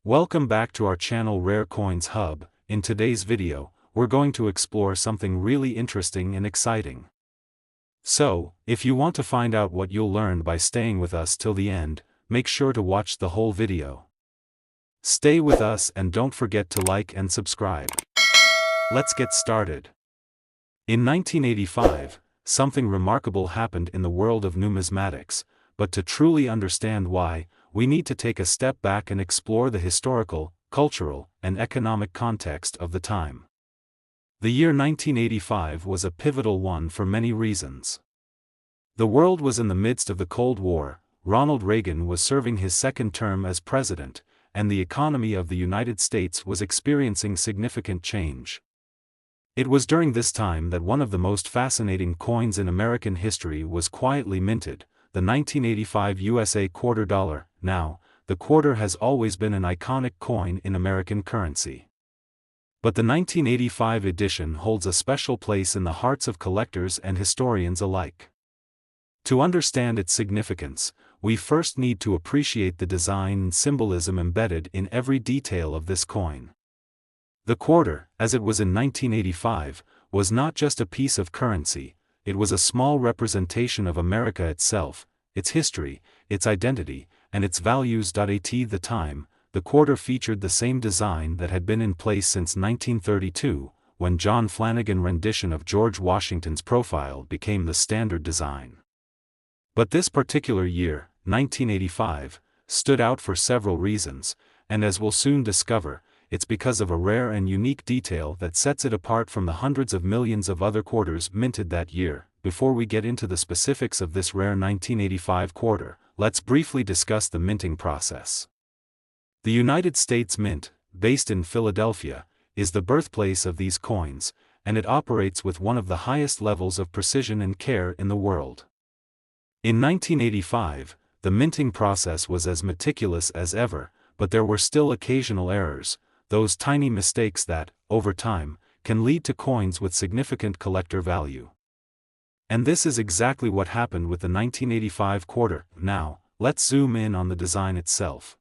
Welcome back to our channel Rare Coins Hub. In today's video, we're going to explore something really interesting and exciting. So, if you want to find out what you'll learn by staying with us till the end, make sure to watch the whole video. Stay with us and don't forget to like and subscribe. Let's get started. In 1985, something remarkable happened in the world of numismatics, but to truly understand why, we need to take a step back and explore the historical, cultural, and economic context of the time. The year 1985 was a pivotal one for many reasons. The world was in the midst of the Cold War, Ronald Reagan was serving his second term as president, and the economy of the United States was experiencing significant change. It was during this time that one of the most fascinating coins in American history was quietly minted, the 1985 USA quarter dollar. Now, the quarter has always been an iconic coin in American currency. But the 1985 edition holds a special place in the hearts of collectors and historians alike. To understand its significance, we first need to appreciate the design and symbolism embedded in every detail of this coin. The quarter, as it was in 1985, was not just a piece of currency, it was a small representation of America itself, its history, its identity, and its values. At the time, the quarter featured the same design that had been in place since 1932, when John Flanagan's rendition of George Washington's profile became the standard design. But this particular year, 1985, stood out for several reasons, and as we'll soon discover, it's because of a rare and unique detail that sets it apart from the hundreds of millions of other quarters minted that year. Before we get into the specifics of this rare 1985 quarter, let's briefly discuss the minting process. The United States Mint, based in Philadelphia, is the birthplace of these coins, and it operates with one of the highest levels of precision and care in the world. In 1985, the minting process was as meticulous as ever, but there were still occasional errors, those tiny mistakes that, over time, can lead to coins with significant collector value. And this is exactly what happened with the 1985 quarter. Now, let's zoom in on the design itself.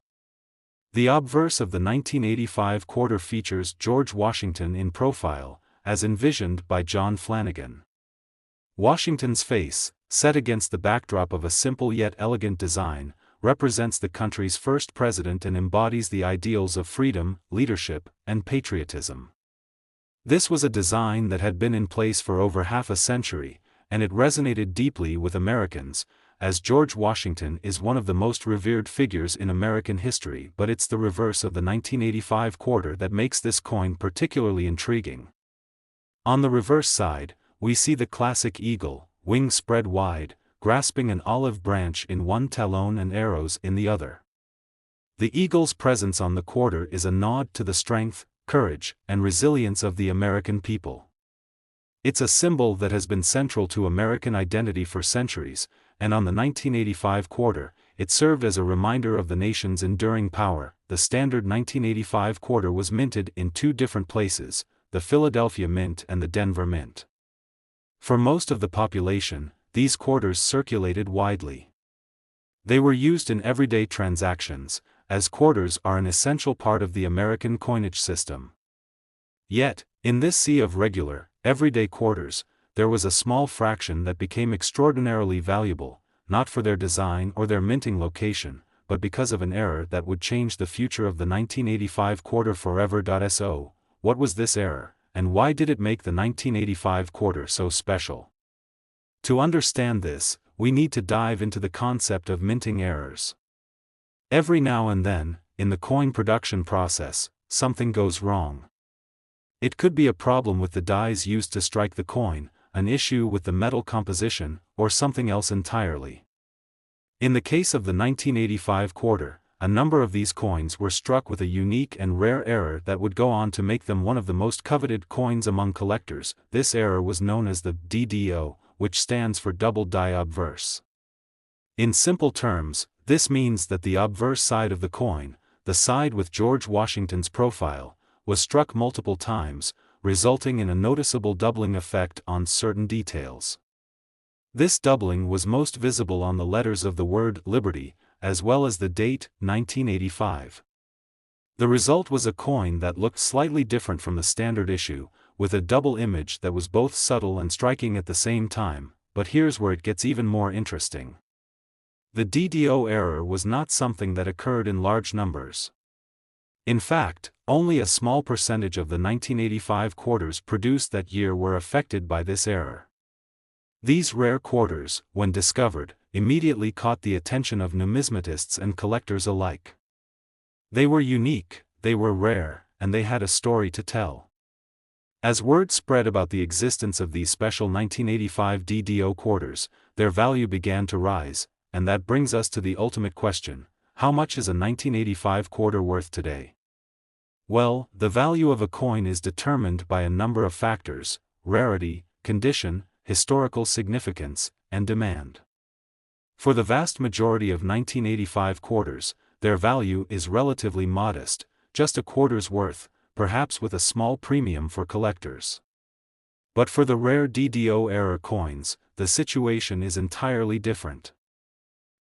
The obverse of the 1985 quarter features George Washington in profile, as envisioned by John Flanagan. Washington's face, set against the backdrop of a simple yet elegant design, represents the country's first president and embodies the ideals of freedom, leadership, and patriotism. This was a design that had been in place for over half a century, and it resonated deeply with Americans, as George Washington is one of the most revered figures in American history. But it's the reverse of the 1985 quarter that makes this coin particularly intriguing. On the reverse side, we see the classic eagle, wings spread wide, grasping an olive branch in one talon and arrows in the other. The eagle's presence on the quarter is a nod to the strength, courage, and resilience of the American people. It's a symbol that has been central to American identity for centuries, and on the 1985 quarter, it served as a reminder of the nation's enduring power. The standard 1985 quarter was minted in two different places, the Philadelphia Mint and the Denver Mint. For most of the population, these quarters circulated widely. They were used in everyday transactions, as quarters are an essential part of the American coinage system. Yet, in this sea of regular, everyday quarters, there was a small fraction that became extraordinarily valuable, not for their design or their minting location, but because of an error that would change the future of the 1985 quarter forever. So, what was this error, and why did it make the 1985 quarter so special? To understand this, we need to dive into the concept of minting errors. Every now and then, in the coin production process, something goes wrong. It could be a problem with the dies used to strike the coin, an issue with the metal composition, or something else entirely. In the case of the 1985 quarter, a number of these coins were struck with a unique and rare error that would go on to make them one of the most coveted coins among collectors. This error was known as the DDO, which stands for double die obverse. In simple terms, this means that the obverse side of the coin, the side with George Washington's profile, was struck multiple times, resulting in a noticeable doubling effect on certain details. This doubling was most visible on the letters of the word liberty, as well as the date, 1985. The result was a coin that looked slightly different from the standard issue, with a double image that was both subtle and striking at the same time, but here's where it gets even more interesting. The DDO error was not something that occurred in large numbers. In fact, only a small percentage of the 1985 quarters produced that year were affected by this error. These rare quarters, when discovered, immediately caught the attention of numismatists and collectors alike. They were unique, they were rare, and they had a story to tell. As word spread about the existence of these special 1985 DDO quarters, their value began to rise, and that brings us to the ultimate question: how much is a 1985 quarter worth today? Well, the value of a coin is determined by a number of factors: rarity, condition, historical significance, and demand. For the vast majority of 1985 quarters, their value is relatively modest, just a quarter's worth, perhaps with a small premium for collectors. But for the rare DDO era coins, the situation is entirely different.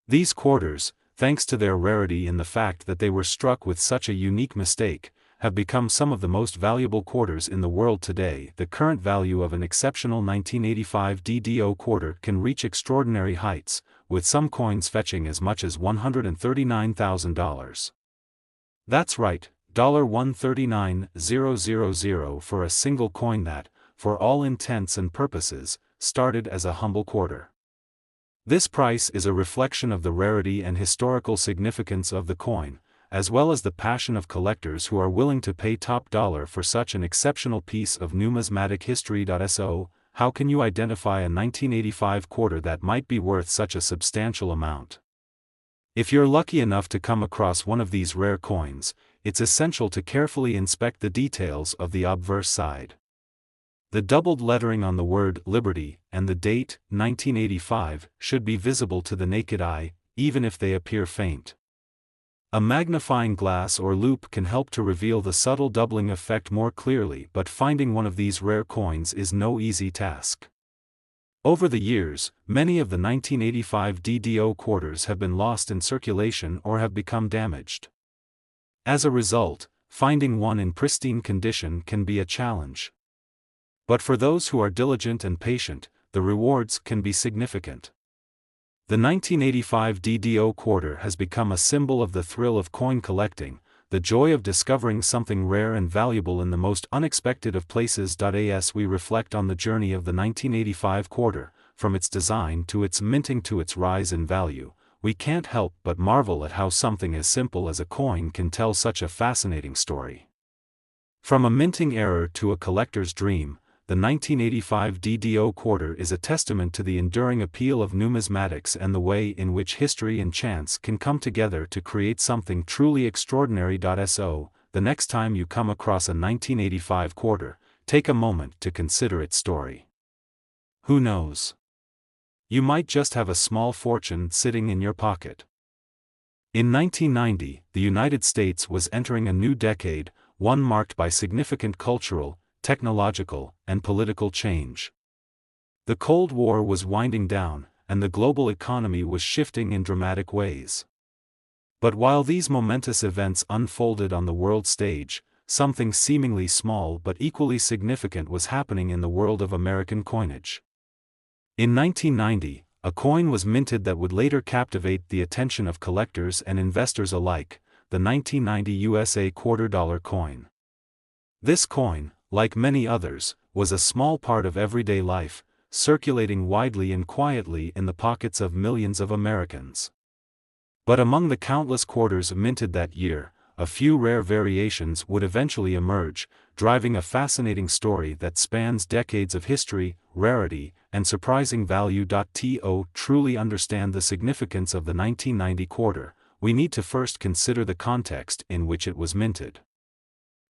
These quarters, thanks to their rarity and the fact that they were struck with such a unique mistake, have become some of the most valuable quarters in the world today. The current value of an exceptional 1985 DDO quarter can reach extraordinary heights, with some coins fetching as much as $139,000. That's right, $139,000 for a single coin that, for all intents and purposes, started as a humble quarter. This price is a reflection of the rarity and historical significance of the coin, as well as the passion of collectors who are willing to pay top dollar for such an exceptional piece of numismatic history. So, how can you identify a 1985 quarter that might be worth such a substantial amount? If you're lucky enough to come across one of these rare coins, it's essential to carefully inspect the details of the obverse side. The doubled lettering on the word Liberty and the date, 1985, should be visible to the naked eye, even if they appear faint. A magnifying glass or loupe can help to reveal the subtle doubling effect more clearly, but finding one of these rare coins is no easy task. Over the years, many of the 1985 DDO quarters have been lost in circulation or have become damaged. As a result, finding one in pristine condition can be a challenge. But for those who are diligent and patient, the rewards can be significant. The 1985 DDO quarter has become a symbol of the thrill of coin collecting, the joy of discovering something rare and valuable in the most unexpected of places. As we reflect on the journey of the 1985 quarter, from its design to its minting to its rise in value, we can't help but marvel at how something as simple as a coin can tell such a fascinating story. From a minting error to a collector's dream, the 1985 DDO quarter is a testament to the enduring appeal of numismatics and the way in which history and chance can come together to create something truly extraordinary. So, the next time you come across a 1985 quarter, take a moment to consider its story. Who knows? You might just have a small fortune sitting in your pocket. In 1990, the United States was entering a new decade, one marked by significant cultural, technological, and political change. The Cold War was winding down, and the global economy was shifting in dramatic ways. But while these momentous events unfolded on the world stage, something seemingly small but equally significant was happening in the world of American coinage. In 1990, a coin was minted that would later captivate the attention of collectors and investors alike, the 1990 USA $2 coin. This coin, like many others, was a small part of everyday life, circulating widely and quietly in the pockets of millions of Americans. But among the countless quarters minted that year, a few rare variations would eventually emerge, driving a fascinating story that spans decades of history, rarity, and surprising value. To truly understand the significance of the 1990 quarter, we need to first consider the context in which it was minted.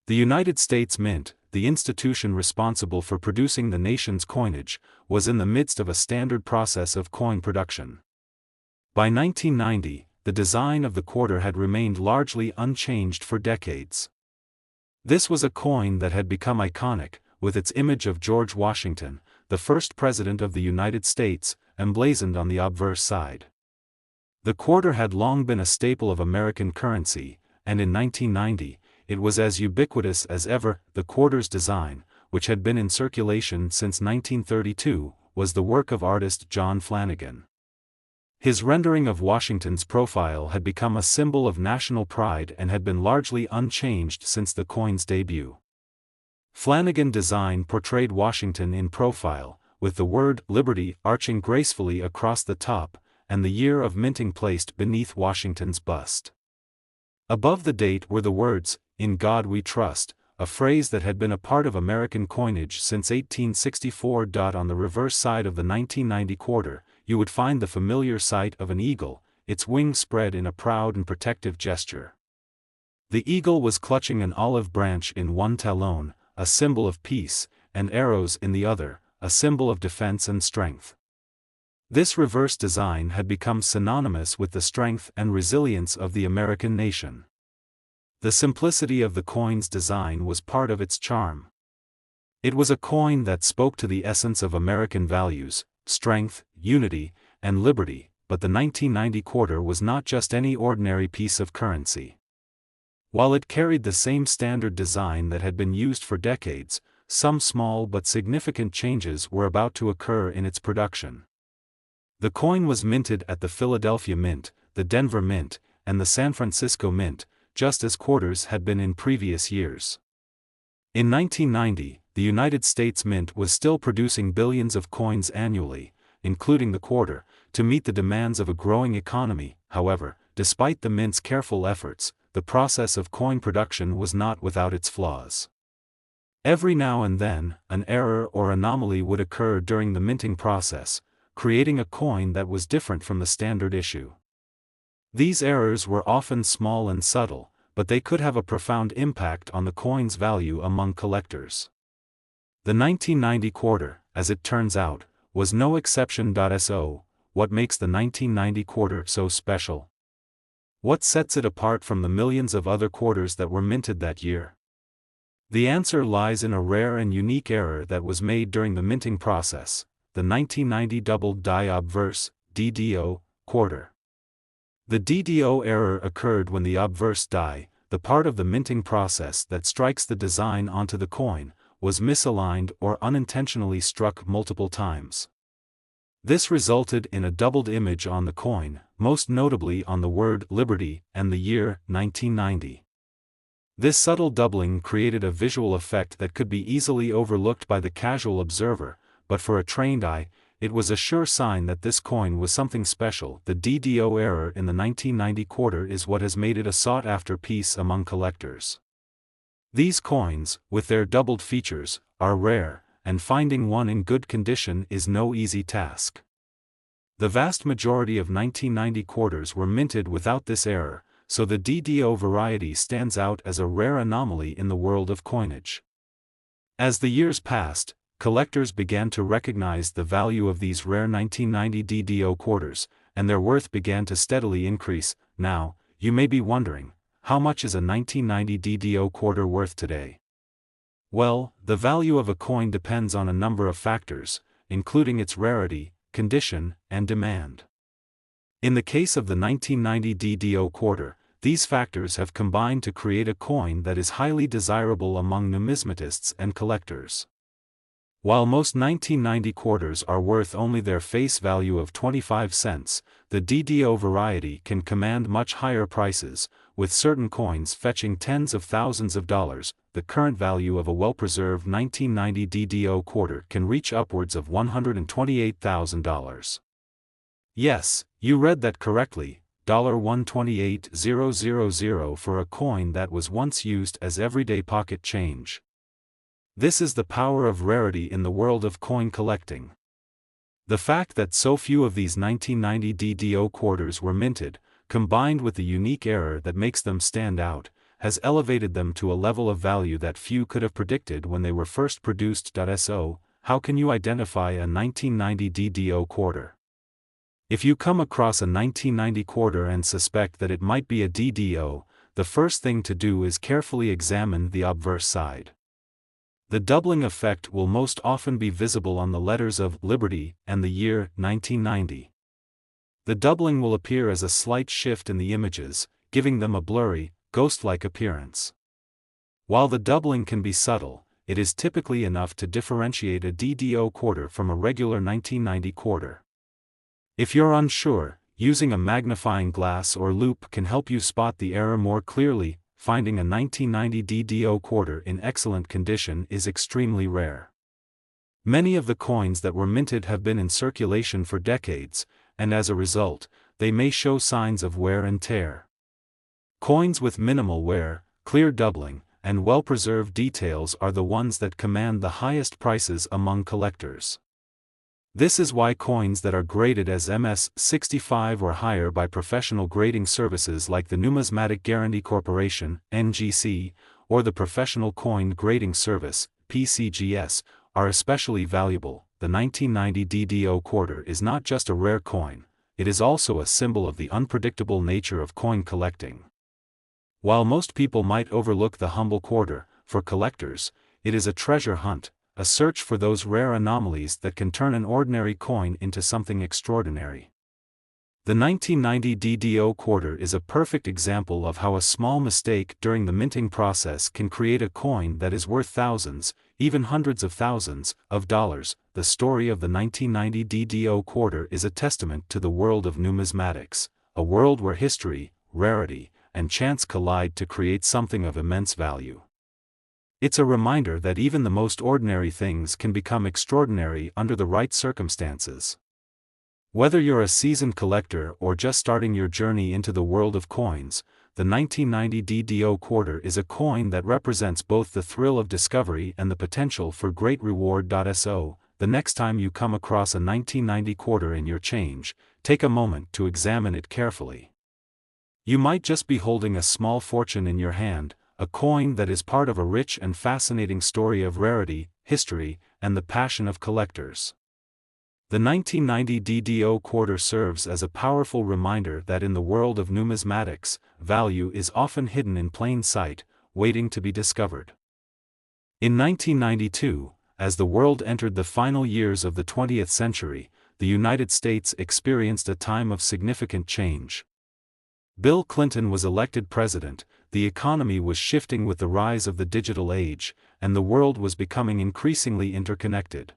The United States Mint, the institution responsible for producing the nation's coinage, was in the midst of a standard process of coin production. By 1990, the design of the quarter had remained largely unchanged for decades. This was a coin that had become iconic, with its image of George Washington, the first president of the United States, emblazoned on the obverse side. The quarter had long been a staple of American currency, and in 1990, it was as ubiquitous as ever. The quarter's design, which had been in circulation since 1932, was the work of artist John Flanagan. His rendering of Washington's profile had become a symbol of national pride and had been largely unchanged since the coin's debut. Flanagan's design portrayed Washington in profile, with the word "Liberty" arching gracefully across the top, and the year of minting placed beneath Washington's bust. Above the date were the words, "In God We Trust," a phrase that had been a part of American coinage since 1864. On the reverse side of the 1990 quarter, you would find the familiar sight of an eagle, its wings spread in a proud and protective gesture. The eagle was clutching an olive branch in one talon, a symbol of peace, and arrows in the other, a symbol of defense and strength. This reverse design had become synonymous with the strength and resilience of the American nation. The simplicity of the coin's design was part of its charm. It was a coin that spoke to the essence of American values, strength, unity, and liberty, but the 1990 quarter was not just any ordinary piece of currency. While it carried the same standard design that had been used for decades, some small but significant changes were about to occur in its production. The coin was minted at the Philadelphia Mint, the Denver Mint, and the San Francisco Mint, just as quarters had been in previous years. In 1990, the United States Mint was still producing billions of coins annually, including the quarter, to meet the demands of a growing economy. However, despite the Mint's careful efforts, the process of coin production was not without its flaws. Every now and then, an error or anomaly would occur during the minting process, creating a coin that was different from the standard issue. These errors were often small and subtle, but they could have a profound impact on the coin's value among collectors. The 1990 quarter, as it turns out, was no exception. So, what makes the 1990 quarter so special? What sets it apart from the millions of other quarters that were minted that year? The answer lies in a rare and unique error that was made during the minting process, the 1990 doubled die obverse, DDO, quarter. The DDO error occurred when the obverse die, the part of the minting process that strikes the design onto the coin, was misaligned or unintentionally struck multiple times. This resulted in a doubled image on the coin, most notably on the word "Liberty" and the year 1990. This subtle doubling created a visual effect that could be easily overlooked by the casual observer, but for a trained eye, it was a sure sign that this coin was something special. The DDO error in the 1990 quarter is what has made it a sought-after piece among collectors. These coins, with their doubled features, are rare, and finding one in good condition is no easy task. The vast majority of 1990 quarters were minted without this error, so the DDO variety stands out as a rare anomaly in the world of coinage. As the years passed, collectors began to recognize the value of these rare 1990 DDO quarters, and their worth began to steadily increase. Now, you may be wondering, how much is a 1990 DDO quarter worth today? Well, the value of a coin depends on a number of factors, including its rarity, condition, and demand. In the case of the 1990 DDO quarter, these factors have combined to create a coin that is highly desirable among numismatists and collectors. While most 1990 quarters are worth only their face value of 25 cents, the DDO variety can command much higher prices, with certain coins fetching tens of thousands of dollars. The current value of a well-preserved 1990 DDO quarter can reach upwards of $128,000. Yes, you read that correctly, $128,000 for a coin that was once used as everyday pocket change. This is the power of rarity in the world of coin collecting. The fact that so few of these 1990 DDO quarters were minted, combined with the unique error that makes them stand out, has elevated them to a level of value that few could have predicted when they were first produced. So, how can you identify a 1990 DDO quarter? If you come across a 1990 quarter and suspect that it might be a DDO, the first thing to do is carefully examine the obverse side. The doubling effect will most often be visible on the letters of Liberty and the year 1990. The doubling will appear as a slight shift in the images, giving them a blurry, ghost-like appearance. While the doubling can be subtle, it is typically enough to differentiate a DDO quarter from a regular 1990 quarter. If you're unsure, using a magnifying glass or loupe can help you spot the error more clearly. Finding a 1990 DDO quarter in excellent condition is extremely rare. Many of the coins that were minted have been in circulation for decades, and as a result, they may show signs of wear and tear. Coins with minimal wear, clear doubling, and well-preserved details are the ones that command the highest prices among collectors. This is why coins that are graded as MS-65 or higher by professional grading services like the Numismatic Guarantee Corporation (NGC) or the Professional Coin Grading Service (PCGS) are especially valuable. The 1990 DDO quarter is not just a rare coin, it is also a symbol of the unpredictable nature of coin collecting. While most people might overlook the humble quarter, for collectors, it is a treasure hunt, a search for those rare anomalies that can turn an ordinary coin into something extraordinary. The 1990 DDO quarter is a perfect example of how a small mistake during the minting process can create a coin that is worth thousands, even hundreds of thousands, of dollars. The story of the 1990 DDO quarter is a testament to the world of numismatics, a world where history, rarity, and chance collide to create something of immense value. It's a reminder that even the most ordinary things can become extraordinary under the right circumstances. Whether you're a seasoned collector or just starting your journey into the world of coins, the 1990 DDO quarter is a coin that represents both the thrill of discovery and the potential for great reward. So, the next time you come across a 1990 quarter in your change, take a moment to examine it carefully. You might just be holding a small fortune in your hand, a coin that is part of a rich and fascinating story of rarity, history, and the passion of collectors. The 1990 DDO quarter serves as a powerful reminder that in the world of numismatics, value is often hidden in plain sight, waiting to be discovered. In 1992, as the world entered the final years of the 20th century, the United States experienced a time of significant change. Bill Clinton was elected president, the economy was shifting with the rise of the digital age, and the world was becoming increasingly interconnected.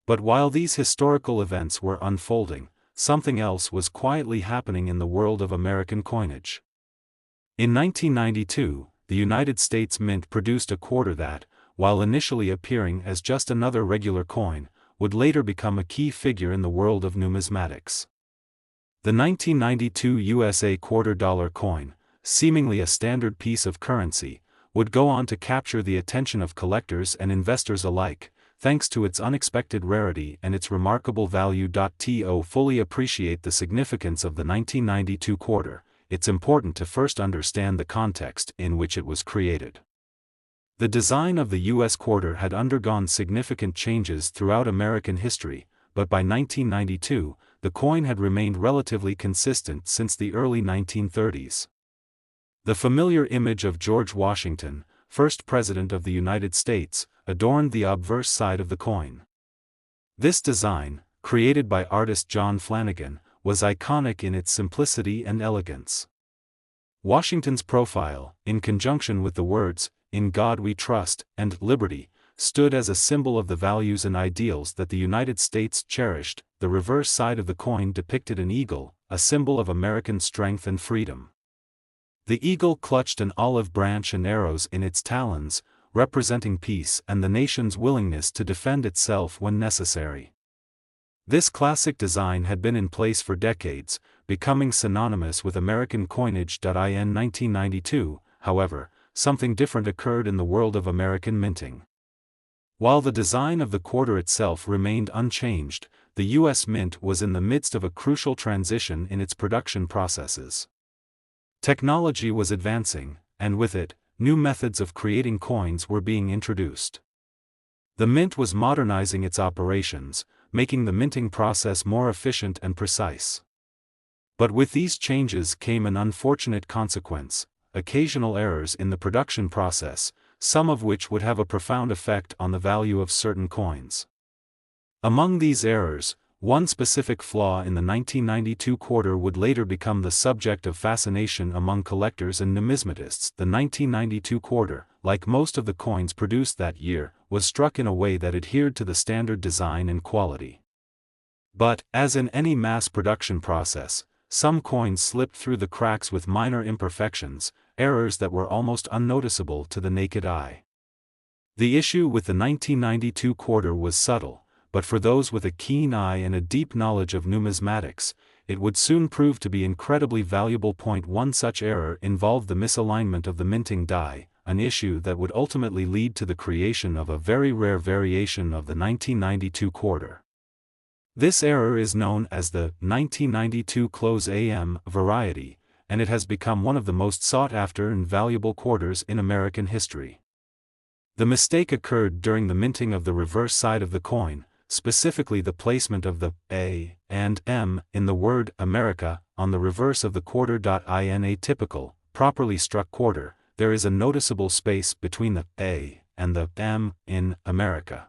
But while these historical events were unfolding, something else was quietly happening in the world of American coinage. In 1992, the United States Mint produced a quarter that, while initially appearing as just another regular coin, would later become a key figure in the world of numismatics. The 1992 USA $quarter coin, seemingly a standard piece of currency, would go on to capture the attention of collectors and investors alike, thanks to its unexpected rarity and its remarkable value. To fully appreciate the significance of the 1992 quarter, it's important to first understand the context in which it was created. The design of the U.S. quarter had undergone significant changes throughout American history, but by 1992, the coin had remained relatively consistent since the early 1930s. The familiar image of George Washington, first President of the United States, adorned the obverse side of the coin. This design, created by artist John Flanagan, was iconic in its simplicity and elegance. Washington's profile, in conjunction with the words, "In God We Trust," and "Liberty," stood as a symbol of the values and ideals that the United States cherished. The reverse side of the coin depicted an eagle, a symbol of American strength and freedom. The eagle clutched an olive branch and arrows in its talons, representing peace and the nation's willingness to defend itself when necessary. This classic design had been in place for decades, becoming synonymous with American coinage. In 1992, however, something different occurred in the world of American minting. While the design of the quarter itself remained unchanged, the U.S. Mint was in the midst of a crucial transition in its production processes. Technology was advancing, and with it, new methods of creating coins were being introduced. The Mint was modernizing its operations, making the minting process more efficient and precise. But with these changes came an unfortunate consequence: occasional errors in the production process, some of which would have a profound effect on the value of certain coins. Among these errors, one specific flaw in the 1992 quarter would later become the subject of fascination among collectors and numismatists. The 1992 quarter, like most of the coins produced that year, was struck in a way that adhered to the standard design and quality. But, as in any mass production process, some coins slipped through the cracks with minor imperfections, errors that were almost unnoticeable to the naked eye. The issue with the 1992 quarter was subtle, but for those with a keen eye and a deep knowledge of numismatics, it would soon prove to be incredibly valuable. One such error involved the misalignment of the minting die, an issue that would ultimately lead to the creation of a very rare variation of the 1992 quarter. This error is known as the 1992 AM variety, and it has become one of the most sought-after and valuable quarters in American history. The mistake occurred during the minting of the reverse side of the coin, specifically the placement of the A and M in the word America on the reverse of the quarter. In a typical, properly struck quarter, there is a noticeable space between the A and the M in America.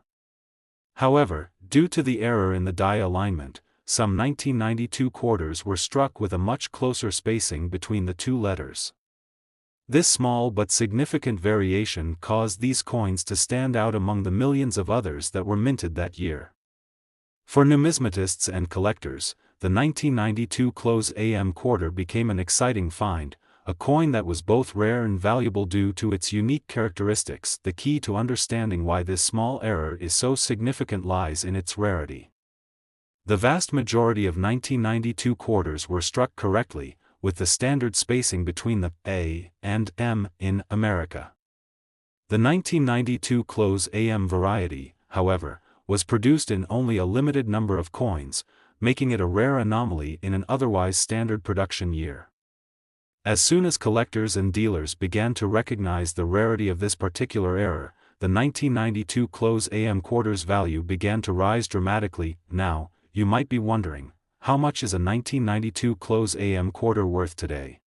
However, due to the error in the die alignment, some 1992 quarters were struck with a much closer spacing between the two letters. This small but significant variation caused these coins to stand out among the millions of others that were minted that year. For numismatists and collectors, the 1992 AM quarter became an exciting find, a coin that was both rare and valuable due to its unique characteristics. The key to understanding why this small error is so significant lies in its rarity. The vast majority of 1992 quarters were struck correctly, with the standard spacing between the A and M in America. The 1992 AM variety, however, was produced in only a limited number of coins, making it a rare anomaly in an otherwise standard production year. As soon as collectors and dealers began to recognize the rarity of this particular error, the 1992 AM quarter's value began to rise dramatically. Now, you might be wondering, how much is a 1992 AM quarter worth today?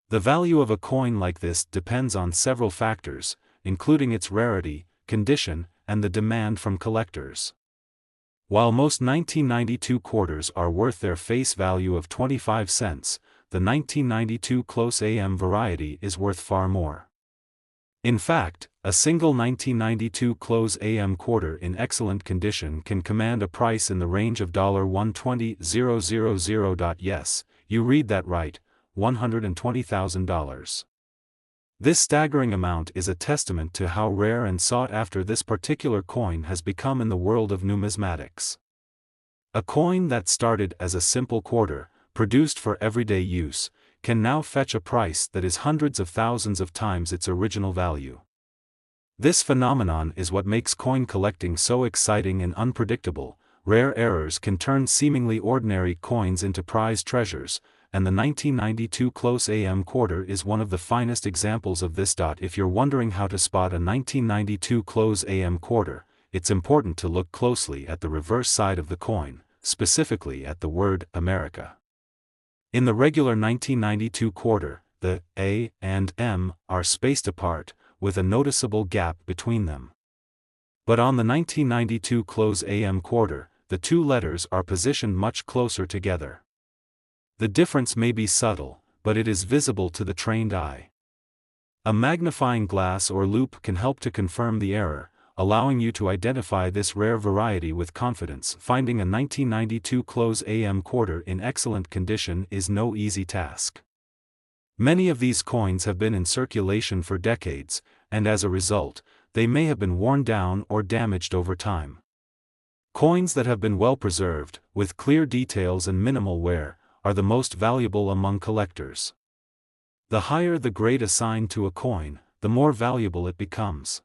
The value of a coin like this depends on several factors, including its rarity, condition, and the demand from collectors. While most 1992 quarters are worth their face value of 25 cents, the 1992 AM variety is worth far more. In fact, a single 1992 AM quarter in excellent condition can command a price in the range of $120,000. Yes, you read that right, $120,000. This staggering amount is a testament to how rare and sought after this particular coin has become in the world of numismatics. A coin that started as a simple quarter, produced for everyday use, can now fetch a price that is hundreds of thousands of times its original value. This phenomenon is what makes coin collecting so exciting and unpredictable. Rare errors can turn seemingly ordinary coins into prized treasures, and the 1992 AM quarter is one of the finest examples of this. If you're wondering how to spot a 1992 AM quarter, it's important to look closely at the reverse side of the coin, specifically at the word America. In the regular 1992 quarter, the A and M are spaced apart, with a noticeable gap between them. But on the 1992 AM quarter, the two letters are positioned much closer together. The difference may be subtle, but it is visible to the trained eye. A magnifying glass or loupe can help to confirm the error, allowing you to identify this rare variety with confidence. Finding a 1992 AM quarter in excellent condition is no easy task. Many of these coins have been in circulation for decades, and as a result, they may have been worn down or damaged over time. Coins that have been well preserved, with clear details and minimal wear, are the most valuable among collectors. The higher the grade assigned to a coin, the more valuable it becomes.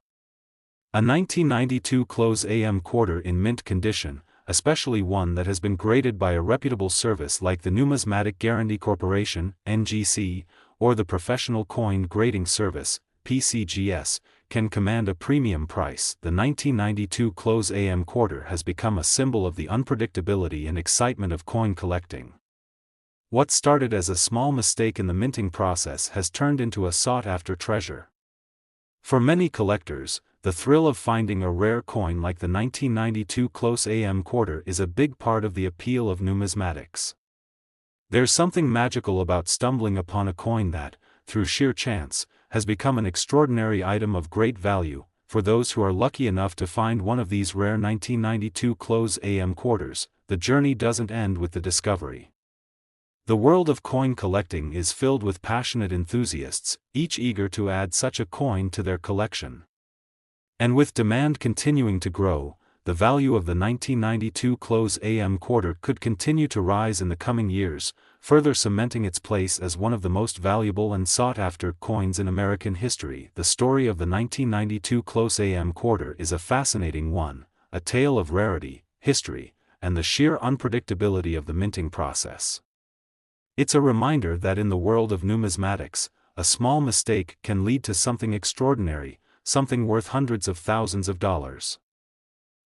A 1992 AM quarter in mint condition, especially one that has been graded by a reputable service like the Numismatic Guarantee Corporation (NGC) or the Professional Coin Grading Service (PCGS), can command a premium price. The 1992 AM quarter has become a symbol of the unpredictability and excitement of coin collecting. What started as a small mistake in the minting process has turned into a sought-after treasure. For many collectors, the thrill of finding a rare coin like the 1992 AM quarter is a big part of the appeal of numismatics. There's something magical about stumbling upon a coin that, through sheer chance, has become an extraordinary item of great value for those who are lucky enough to find one of these rare 1992 close AM quarters. The journey doesn't end with the discovery. The world of coin collecting is filled with passionate enthusiasts, each eager to add such a coin to their collection. And with demand continuing to grow, the value of the 1992 close AM quarter could continue to rise in the coming years, further cementing its place as one of the most valuable and sought-after coins in American history. The story of the 1992 close AM quarter is a fascinating one, a tale of rarity, history, and the sheer unpredictability of the minting process. It's a reminder that in the world of numismatics, a small mistake can lead to something extraordinary, something worth hundreds of thousands of dollars.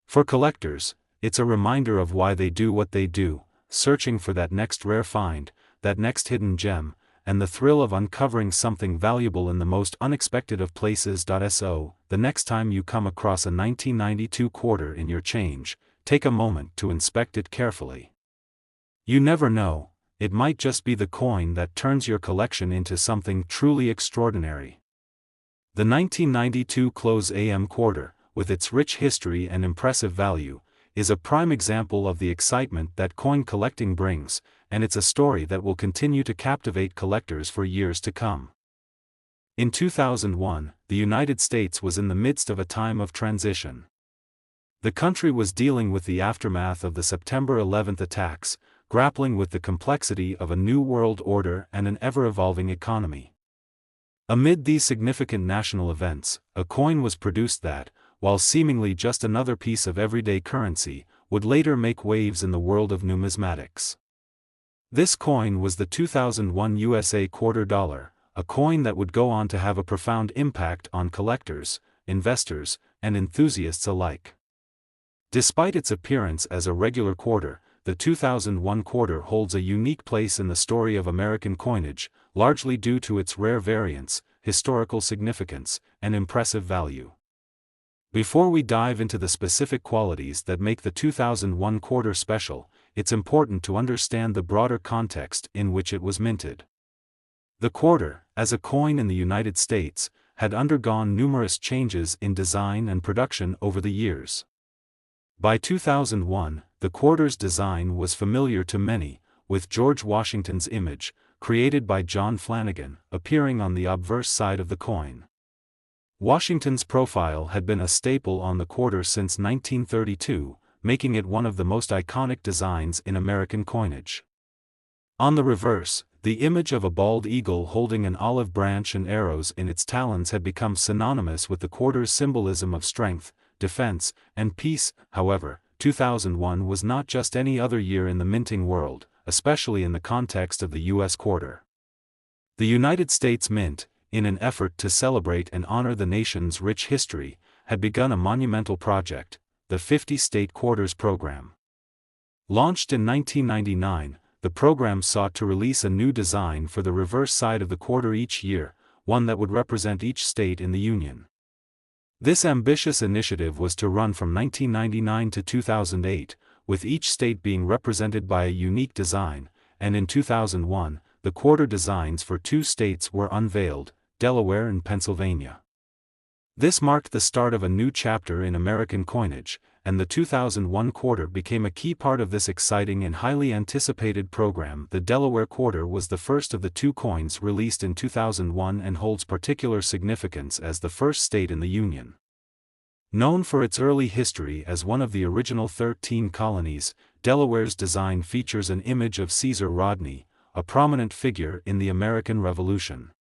For collectors, it's a reminder of why they do what they do, searching for that next rare find, that next hidden gem, and the thrill of uncovering something valuable in the most unexpected of places. So, the next time you come across a 1992 quarter in your change, take a moment to inspect it carefully. You never know, it might just be the coin that turns your collection into something truly extraordinary. The 1992 close AM quarter, with its rich history and impressive value, is a prime example of the excitement that coin collecting brings, and it's a story that will continue to captivate collectors for years to come. In 2001, the United States was in the midst of a time of transition. The country was dealing with the aftermath of the September 11 attacks, grappling with the complexity of a new world order and an ever-evolving economy. Amid these significant national events, a coin was produced that, while seemingly just another piece of everyday currency, would later make waves in the world of numismatics. This coin was the 2001 USA quarter dollar, a coin that would go on to have a profound impact on collectors, investors, and enthusiasts alike. Despite its appearance as a regular quarter, the 2001 quarter holds a unique place in the story of American coinage, largely due to its rare variance, historical significance, and impressive value. Before we dive into the specific qualities that make the 2001 quarter special, it's important to understand the broader context in which it was minted. The quarter, as a coin in the United States, had undergone numerous changes in design and production over the years. By 2001, the quarter's design was familiar to many, with George Washington's image, created by John Flanagan, appearing on the obverse side of the coin. Washington's profile had been a staple on the quarter since 1932, making it one of the most iconic designs in American coinage. On the reverse, the image of a bald eagle holding an olive branch and arrows in its talons had become synonymous with the quarter's symbolism of strength, defense, and peace. However, 2001 was not just any other year in the minting world, especially in the context of the U.S. quarter. The United States Mint, in an effort to celebrate and honor the nation's rich history, had begun a monumental project, the 50-State Quarters Program. Launched in 1999, the program sought to release a new design for the reverse side of the quarter each year, one that would represent each state in the Union. This ambitious initiative was to run from 1999 to 2008, with each state being represented by a unique design, and in 2001, the quarter designs for two states were unveiled, Delaware and Pennsylvania. This marked the start of a new chapter in American coinage, and the 2001 quarter became a key part of this exciting and highly anticipated program. The Delaware quarter was the first of the two coins released in 2001 and holds particular significance as the first state in the Union. Known for its early history as one of the original 13 colonies, Delaware's design features an image of Caesar Rodney, a prominent figure in the American Revolution.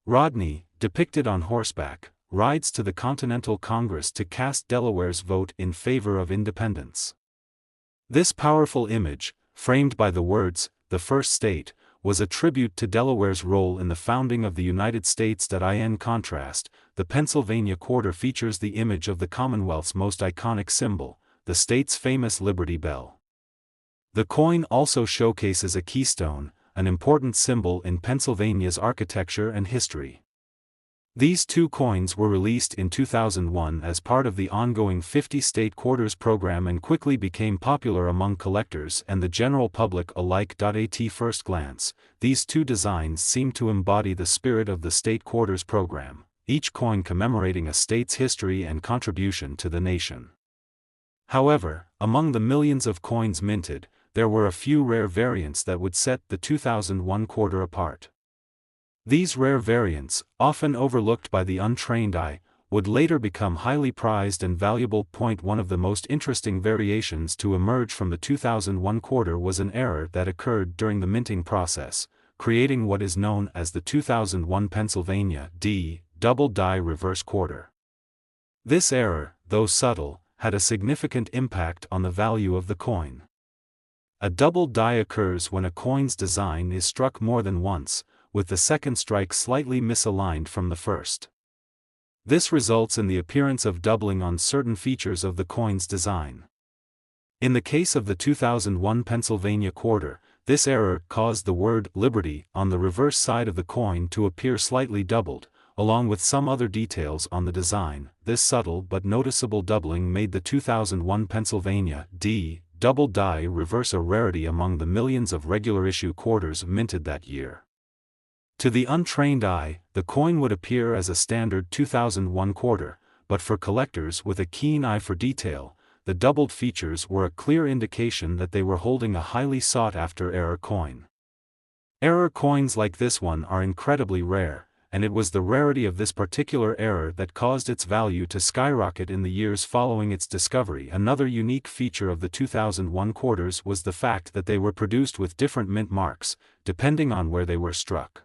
Rodney, depicted on horseback, rides to the Continental Congress to cast Delaware's vote in favor of independence. This powerful image, framed by the words, "the first state," was a tribute to Delaware's role in the founding of the United States. In contrast, the Pennsylvania quarter features the image of the Commonwealth's most iconic symbol, the state's famous Liberty Bell. The coin also showcases a keystone, an important symbol in Pennsylvania's architecture and history. These two coins were released in 2001 as part of the ongoing 50-state quarters program and quickly became popular among collectors and the general public alike. At first glance, these two designs seem to embody the spirit of the state quarters program, each coin commemorating a state's history and contribution to the nation. However, among the millions of coins minted, there were a few rare variants that would set the 2001 quarter apart. These rare variants, often overlooked by the untrained eye, would later become highly prized and valuable. One of the most interesting variations to emerge from the 2001 quarter was an error that occurred during the minting process, creating what is known as the 2001 Pennsylvania double die reverse quarter. This error, though subtle, had a significant impact on the value of the coin. A double die occurs when a coin's design is struck more than once, with the second strike slightly misaligned from the first. This results in the appearance of doubling on certain features of the coin's design. In the case of the 2001 Pennsylvania quarter, this error caused the word "Liberty" on the reverse side of the coin to appear slightly doubled, along with some other details on the design. This subtle but noticeable doubling made the 2001 Pennsylvania double die reverse a rarity among the millions of regular issue quarters minted that year. To the untrained eye, the coin would appear as a standard 2001 quarter, but for collectors with a keen eye for detail, the doubled features were a clear indication that they were holding a highly sought-after error coin. Error coins like this one are incredibly rare, and it was the rarity of this particular error that caused its value to skyrocket in the years following its discovery. Another unique feature of the 2001 quarters was the fact that they were produced with different mint marks, depending on where they were struck.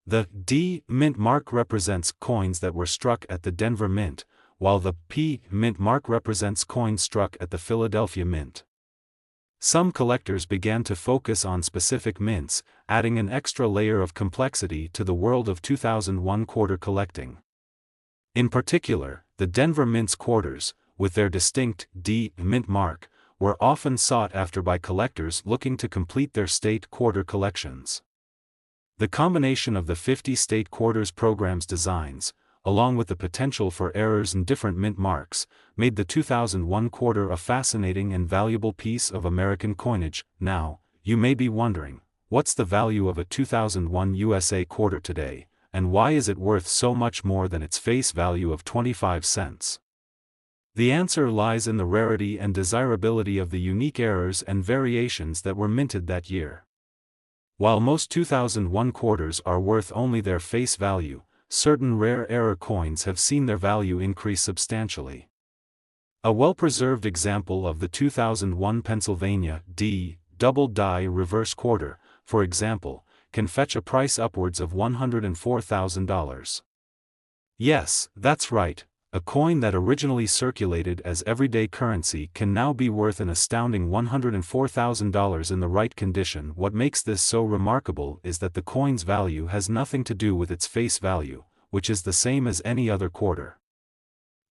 The D mint mark represents coins that were struck at the Denver Mint, while the P mint mark represents coins struck at the Philadelphia Mint. Some collectors began to focus on specific mints, adding an extra layer of complexity to the world of 2001 quarter collecting. In particular, the Denver Mint's quarters, with their distinct D mint mark, were often sought after by collectors looking to complete their state quarter collections. The combination of the 50-state quarters program's designs, along with the potential for errors in different mint marks, made the 2001 quarter a fascinating and valuable piece of American coinage. Now, you may be wondering, what's the value of a 2001 USA quarter today, and why is it worth so much more than its face value of 25 cents? The answer lies in the rarity and desirability of the unique errors and variations that were minted that year. While most 2001 quarters are worth only their face value, certain rare error coins have seen their value increase substantially. A well-preserved example of the 2001 Pennsylvania double die reverse quarter, for example, can fetch a price upwards of $104,000. Yes, that's right. A coin that originally circulated as everyday currency can now be worth an astounding $104,000 in the right condition. What makes this so remarkable is that the coin's value has nothing to do with its face value, which is the same as any other quarter.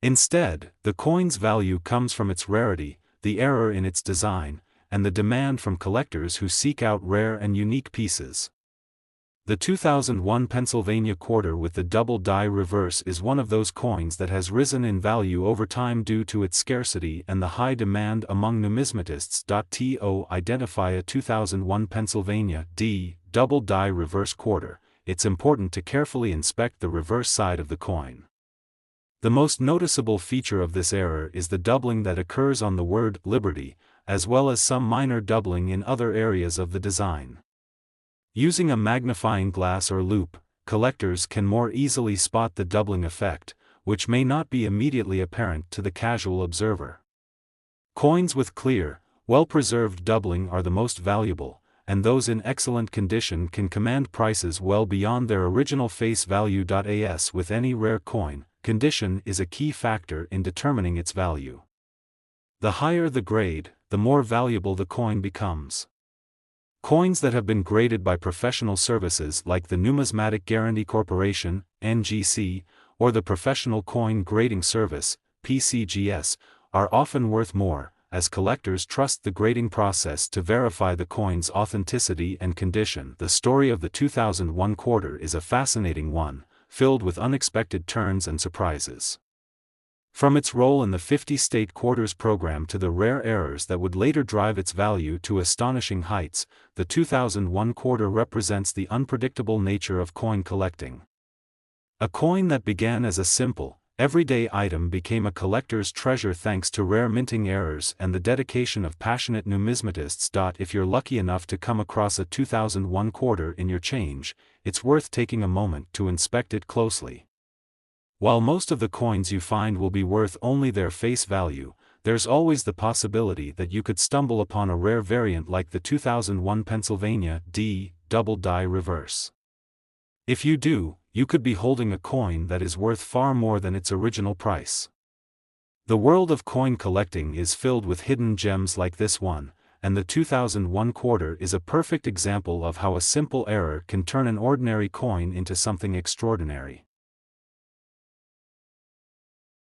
Instead, the coin's value comes from its rarity, the error in its design, and the demand from collectors who seek out rare and unique pieces. The 2001 Pennsylvania quarter with the double die reverse is one of those coins that has risen in value over time due to its scarcity and the high demand among numismatists. To identify a 2001 Pennsylvania double die reverse quarter, it's important to carefully inspect the reverse side of the coin. The most noticeable feature of this error is the doubling that occurs on the word "Liberty," as well as some minor doubling in other areas of the design. Using a magnifying glass or loupe, collectors can more easily spot the doubling effect, which may not be immediately apparent to the casual observer. Coins with clear, well-preserved doubling are the most valuable, and those in excellent condition can command prices well beyond their original face value. As with any rare coin, condition is a key factor in determining its value. The higher the grade, the more valuable the coin becomes. Coins that have been graded by professional services like the Numismatic Guarantee Corporation, NGC, or the Professional Coin Grading Service, PCGS, are often worth more, as collectors trust the grading process to verify the coin's authenticity and condition. The story of the 2001 quarter is a fascinating one, filled with unexpected turns and surprises. From its role in the 50-state quarters program to the rare errors that would later drive its value to astonishing heights, the 2001 quarter represents the unpredictable nature of coin collecting. A coin that began as a simple, everyday item became a collector's treasure thanks to rare minting errors and the dedication of passionate numismatists. If you're lucky enough to come across a 2001 quarter in your change, it's worth taking a moment to inspect it closely. While most of the coins you find will be worth only their face value, there's always the possibility that you could stumble upon a rare variant like the 2001 Pennsylvania D double die reverse. If you do, you could be holding a coin that is worth far more than its original price. The world of coin collecting is filled with hidden gems like this one, and the 2001 quarter is a perfect example of how a simple error can turn an ordinary coin into something extraordinary.